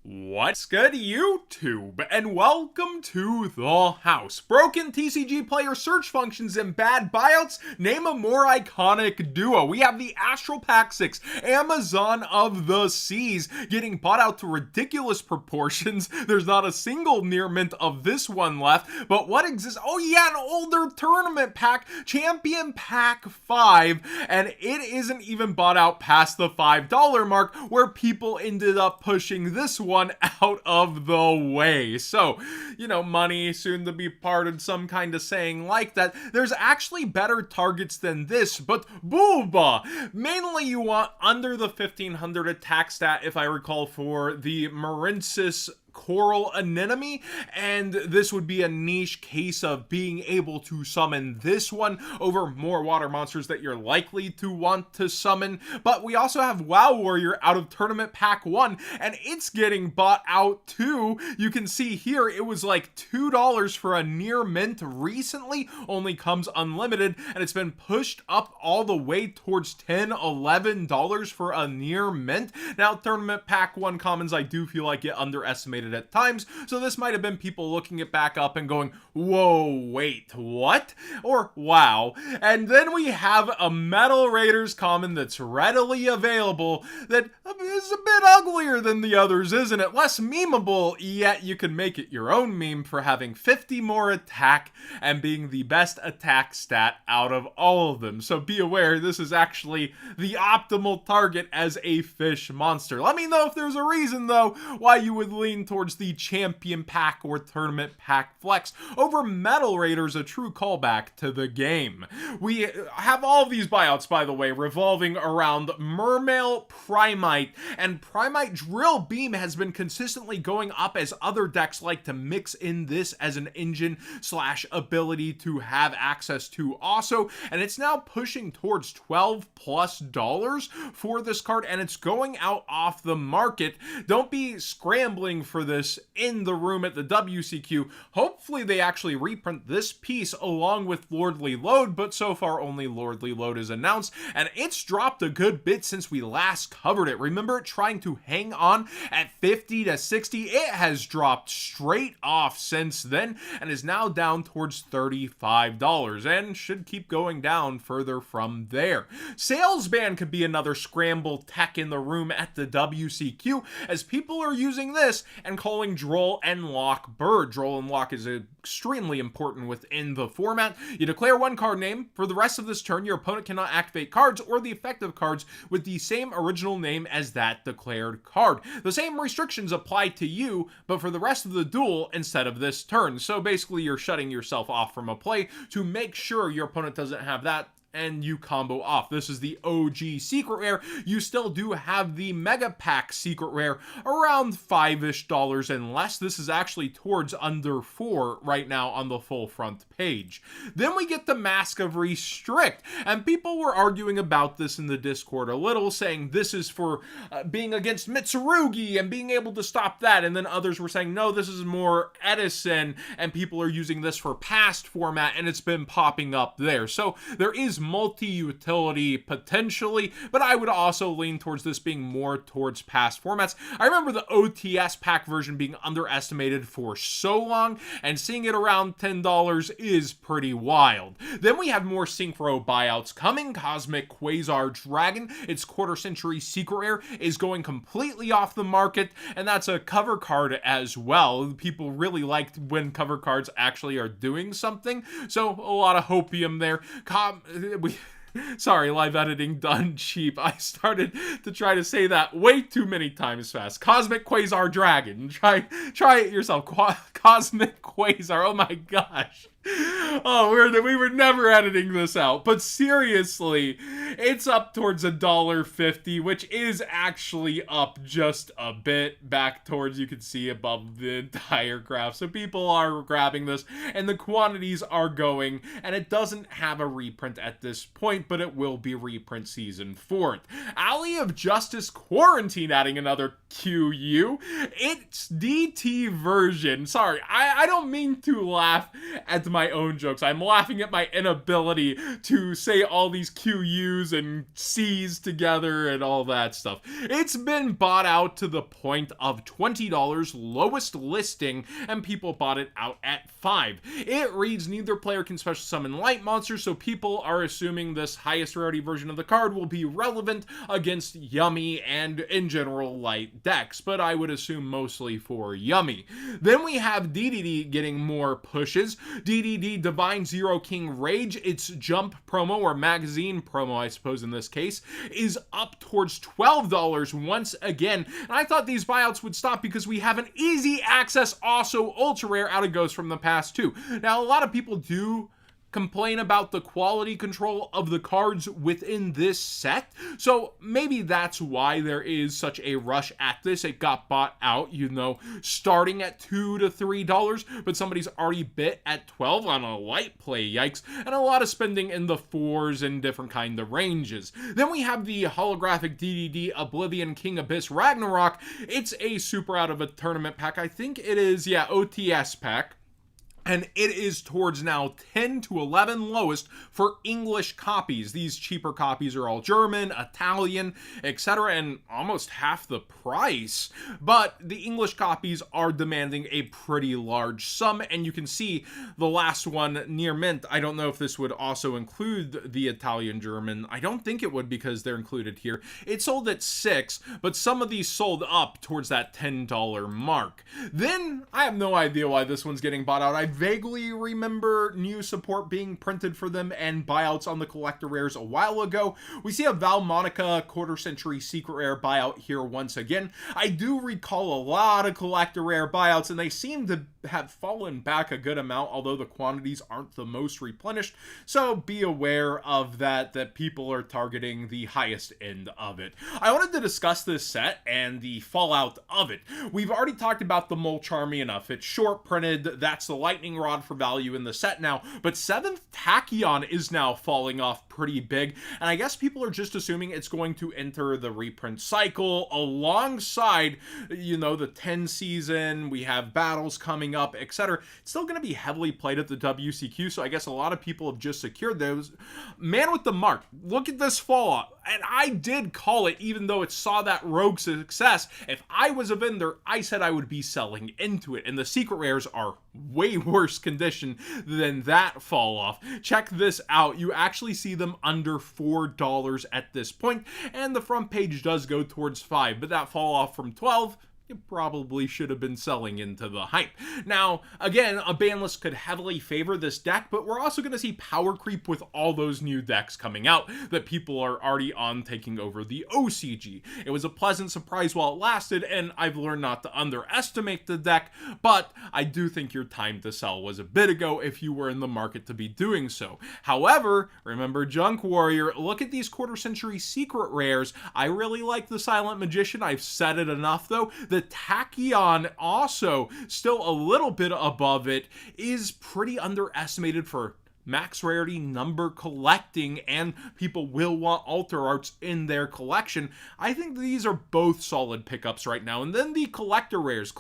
What's good, YouTube? And welcome to the house. Broken TCG player search functions and bad buyouts. Name a more iconic duo. We have the Astral Pack 6, Amazon of the Seas, getting bought out to ridiculous proportions. There's not a single near mint of this one left. But what exists? Oh yeah, an older tournament pack, Champion Pack 5. And it isn't even bought out past the $5 mark, where people ended up pushing this one out of the way. So, money soon to be pardoned, some kind of saying like that. There's actually better targets than this, but booba! Mainly you want under the 1500 attack stat, if I recall, for the Marinsis Coral Anemone, and this would be a niche case of being able to summon this one over more water monsters that you're likely to want to summon. But we also have WoW Warrior out of Tournament Pack 1, and it's getting bought out too. You can see here it was like $2 for a near mint recently, only comes unlimited, and it's been pushed up all the way towards $10, $11 for a near mint. Now, Tournament Pack 1 commons, I do feel like get underestimated at times, so this might have been people looking it back up and going, whoa, wait, what? Or wow. And then we have a Metal Raiders common that's readily available that is a bit uglier than the others, isn't it? Less memeable, yet you can make it your own meme for having 50 more attack and being the best attack stat out of all of them. So be aware, this is actually the optimal target as a fish monster. Let me know if there's a reason, though, why you would lean towards the Champion Pack or Tournament Pack Flex over Metal Raiders, a true callback to the game. We have all of these buyouts, by the way, revolving around Mermail Primite, and Primite Drill Beam has been consistently going up as other decks like to mix in this as an engine slash ability to have access to also, and it's now pushing towards $12+ for this card, and it's going out off the market. Don't be scrambling for this in the room at the WCQ. Hopefully they actually reprint this piece along with Lordly Load, but so far only Lordly Load is announced, and it's dropped a good bit since we last covered it. Remember it trying to hang on at 50 to 60? It has dropped straight off since then and is now down towards $35 and should keep going down further from there. Salesman could be another scramble tech in the room at the WCQ, as people are using this and calling Droll and Lock Bird. Droll and Lock is extremely important within the format. You declare one card name. For the rest of this turn, your opponent cannot activate cards or the effective cards with the same original name as that declared card. The same restrictions apply to you, but for the rest of the duel instead of this turn. So basically, you're shutting yourself off from a play to make sure your opponent doesn't have that, and you combo off. This is the OG secret rare. You still do have the Mega Pack secret rare around $5-ish and less. This is actually towards under $4 right now on the full front page. Then we get the Mask of Restrict, and people were arguing about this in the Discord a little, saying this is for being against Mitsurugi and being able to stop that, and then others were saying no, this is more Edison, and people are using this for past format, and it's been popping up there. So there is multi-utility potentially, but I would also lean towards this being more towards past formats. I remember the OTS pack version being underestimated for so long, and seeing it around $10 is pretty wild. Then we have more Synchro buyouts coming. Cosmic Quasar Dragon, its quarter century secret rare, is going completely off the market, and that's a cover card as well. People really liked when cover cards actually are doing something, so a lot of hopium there. Sorry, live editing done cheap. I started to try to say that way too many times fast. Cosmic Quasar Dragon. Try it yourself. Cosmic Quasar. Oh my gosh. Oh, we were never editing this out. But seriously, it's up towards $1.50, which is actually up just a bit back towards, you can see above the entire graph. So people are grabbing this, and the quantities are going, and it doesn't have a reprint at this point, but it will be reprint season for it. Alley of Justice Quarantine adding another QU. It's DT version. Sorry, I don't mean to laugh at my own jokes. I'm laughing at my inability to say all these QUs and Cs together and all that stuff. It's been bought out to the point of $20, lowest listing, and people bought it out at $5. It reads, neither player can special summon light monsters, so people are assuming this highest rarity version of the card will be relevant against Yummy and in general light decks, but I would assume mostly for Yummy. Then we have DDD getting more pushes. DDD Divine Zero King Rage, its jump promo or magazine promo, I suppose in this case, is up towards $12 once again. And I thought these buyouts would stop because we have an easy access also ultra rare out of Ghost from the past too. Now a lot of people do complain about the quality control of the cards within this set, so maybe that's why there is such a rush at this. It got bought out, you know, starting at $2 to $3, but somebody's already bit at 12 on a light play, yikes, and a lot of spending in the 4s and different kind of ranges. Then we have the holographic DDD Oblivion King Abyss Ragnarok. It's a super out of a tournament pack. I think it is, yeah, OTS pack. And it is towards now 10 to 11 lowest for English copies. These cheaper copies are all German, Italian, etc., and almost half the price. But the English copies are demanding a pretty large sum, and you can see the last one near mint. I don't know if this would also include the Italian German. I don't think it would because they're included here. It sold at $6, but some of these sold up towards that $10 mark. Then I have no idea why this one's getting bought out. I vaguely remember new support being printed for them and buyouts on the collector rares a while ago. We see a Valmonica quarter century secret rare buyout here once again. I do recall a lot of collector rare buyouts, and they seem to have fallen back a good amount, although the quantities aren't the most replenished, so be aware of that people are targeting the highest end of it. I wanted to discuss this set and the fallout of it. We've already talked about the Mole Charmy enough. It's short printed, that's the lightning rod for value in the set now, but 7th Tachyon is now falling off pretty big, and I guess people are just assuming it's going to enter the reprint cycle alongside, you know, the 10 season. We have battles coming up, etc. It's still going to be heavily played at the WCQ, so I guess a lot of people have just secured those. Man with the mark, look at this fallout, and I did call it, even though it saw that rogue success. If I was a vendor, I said I would be selling into it, and the secret rares are way worse condition than that fall off. Check this out. You actually see them under $4 at this point, and the front page does go towards $5, but that fall off from 12, you probably should have been selling into the hype. Now, again, a ban list could heavily favor this deck, but we're also going to see power creep with all those new decks coming out that people are already on taking over the OCG. It was a pleasant surprise while it lasted, and I've learned not to underestimate the deck, but I do think your time to sell was a bit ago if you were in the market to be doing so. However, remember Junk Warrior, look at these quarter century secret rares. I really like the Silent Magician. I've said it enough though. The Tachyon, also still a little bit above it, is pretty underestimated for max rarity number collecting, and people will want altar arts in their collection. I think these are both solid pickups right now. And then the collector rares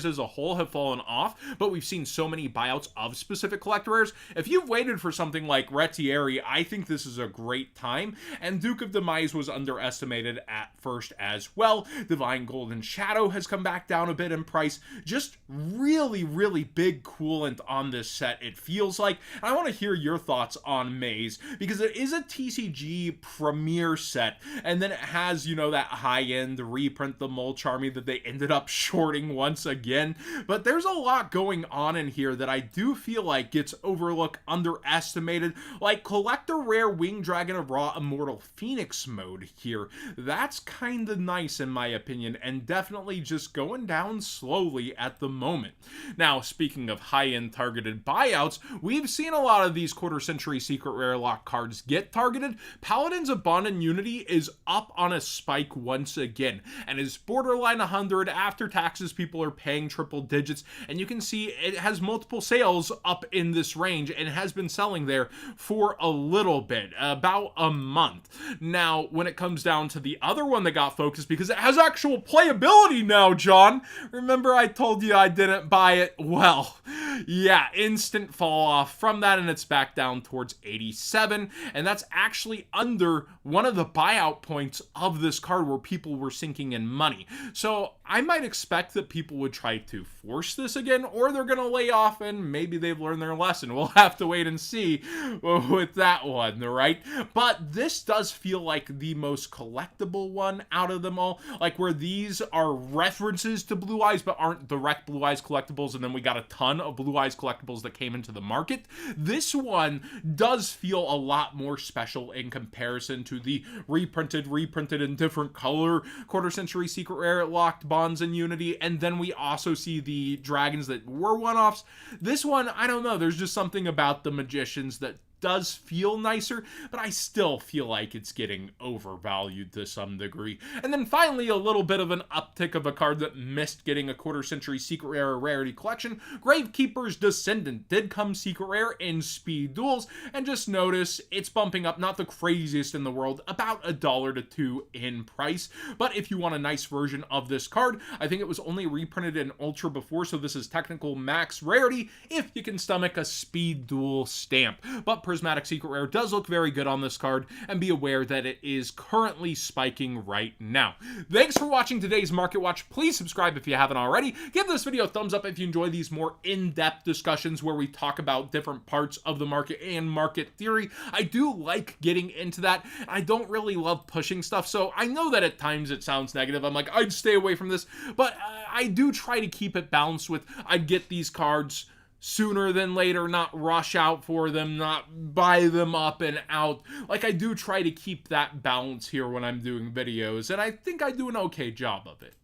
as a whole have fallen off, but we've seen so many buyouts of specific collector rares. If you've waited for something like Retieri, I think this is a great time. And Duke of Demise was underestimated at first as well. Divine Golden Shadow has come back down a bit in price. Just really, really big coolant on this set, it feels like. And I want to hear your thoughts on Maze, because it is a TCG premier set, and then it has, you know, that high-end reprint, the Mole Charmy, that they ended up shorting once again. But there's a lot going on in here that I do feel like gets overlooked, underestimated, like collector rare Winged Dragon of Ra Immortal Phoenix mode here. That's kind of nice in my opinion, and definitely just going down slowly at the moment. Now, speaking of high-end targeted buyouts, we've seen a lot of these quarter century secret rare lock cards get targeted. Paladins of Bond and Unity is up on a spike once again, and is borderline 100 after taxes. People are paying triple digits, and you can see it has multiple sales up in this range, and has been selling there for a little bit, about a month. Now, when it comes down to the other one that got focused, because it has actual playability now, John, remember I told you I didn't buy it? Well, Yeah, instant fall off from that, and it's back down towards 87, and that's actually under one of the buyout points of this card where people were sinking in money. So I might expect that people would try to force this again, or they're gonna lay off and maybe they've learned their lesson. We'll have to wait and see with that one, right? But this does feel like the most collectible one out of them all, like where these are references to Blue Eyes but aren't direct Blue Eyes collectibles, and then we got a ton of Blue Eyes collectibles that came into the market. This one does feel a lot more special in comparison to the reprinted in different color quarter century secret rare locked bonds in Unity, and then we also see the dragons that were one-offs. This one, I don't know, there's just something about the magicians that does feel nicer, but I still feel like it's getting overvalued to some degree. And then finally, a little bit of an uptick of a card that missed getting a quarter century secret rare rarity collection. Gravekeeper's Descendant did come secret rare in speed duels, and just notice it's bumping up, not the craziest in the world, about $1 to $2 in price. But if you want a nice version of this card, I think it was only reprinted in Ultra before, so this is technical max rarity if you can stomach a speed duel stamp. But Prismatic Secret Rare does look very good on this card, and be aware that it is currently spiking right now. Thanks for watching today's Market Watch. Please subscribe if you haven't already. Give this video a thumbs up if you enjoy these more in-depth discussions where we talk about different parts of the market and market theory. I do like getting into that. I don't really love pushing stuff, so I know that at times it sounds negative. I'm like, I'd stay away from this, but I do try to keep it balanced with I'd get these cards sooner than later, not rush out for them, not buy them up and out. Like, I do try to keep that balance here when I'm doing videos, and I think I do an okay job of it.